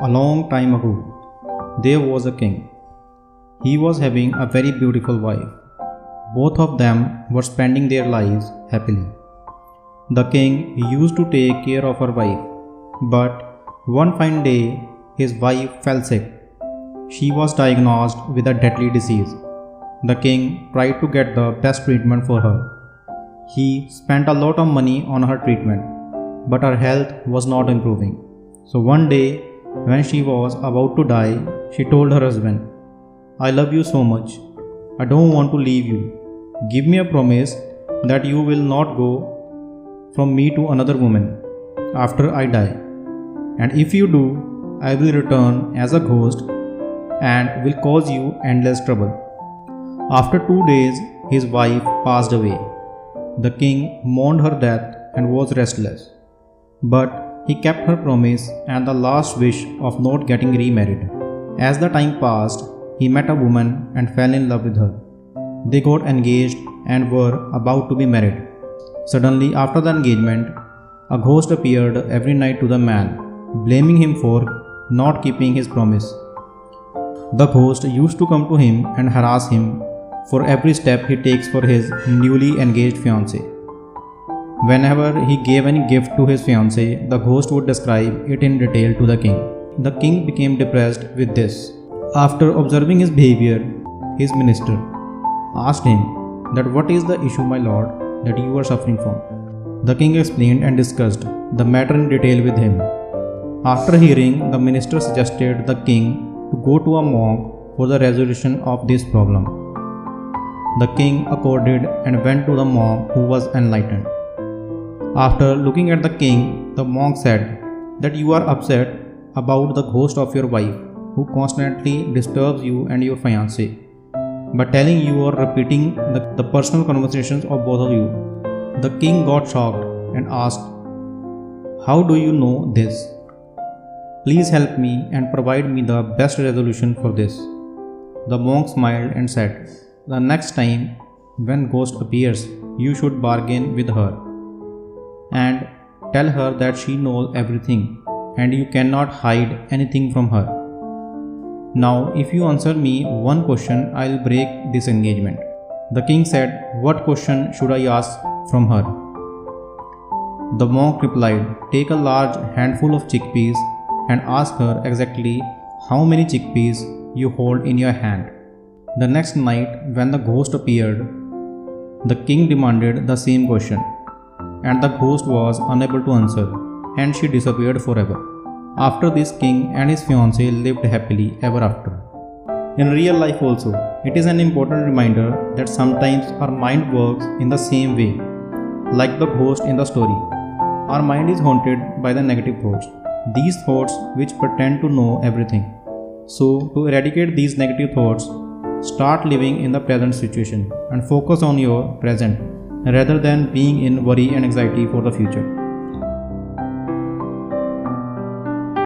A long time ago, there was a king. He was having a very beautiful wife. Both of them were spending their lives happily. The king used to take care of her wife, but one fine day his wife fell sick. She was diagnosed with a deadly disease. The king tried to get the best treatment for her. He spent a lot of money on her treatment, but her health was not improving. So one day, when she was about to die, she told her husband, "I love you so much. I don't want to leave you. Give me a promise that you will not go from me to another woman after I die. And if you do, I will return as a ghost and will cause you endless trouble." After 2 days, his wife passed away. The king mourned her death and was restless. But he kept her promise and the last wish of not getting remarried. As the time passed, he met a woman and fell in love with her. They got engaged and were about to be married. Suddenly, after the engagement, a ghost appeared every night to the man, blaming him for not keeping his promise. The ghost used to come to him and harass him for every step he takes for his newly engaged fiancée. Whenever he gave any gift to his fiancée, the ghost would describe it in detail to the king. The king became depressed with this. After observing his behavior, his minister asked him that, "What is the issue, my lord, that you are suffering from?" The king explained and discussed the matter in detail with him. After hearing, the minister suggested the king to go to a monk for the resolution of this problem. The king accorded and went to the monk, who was enlightened. After looking at the king, the monk said that you are upset about the ghost of your wife, who constantly disturbs you and your fiancé by telling you or repeating the personal conversations of both of you. The king got shocked and asked, "How do you know this? Please help me and provide me the best resolution for this." The monk smiled and said, "The next time when ghost appears, you should bargain with her and tell her that she knows everything and you cannot hide anything from her. Now, if you answer me one question, I will break this engagement." The king said, "What question should I ask from her?" The monk replied, "Take a large handful of chickpeas and ask her exactly how many chickpeas you hold in your hand." The next night, when the ghost appeared, the king demanded the same question, and the ghost was unable to answer, and she disappeared forever. After this, king and his fiancée lived happily ever after. In real life also, it is an important reminder that sometimes our mind works in the same way, like the ghost in the story. Our mind is haunted by the negative thoughts, these thoughts which pretend to know everything. So, to eradicate these negative thoughts, start living in the present situation and focus on your present rather than being in worry and anxiety for the future.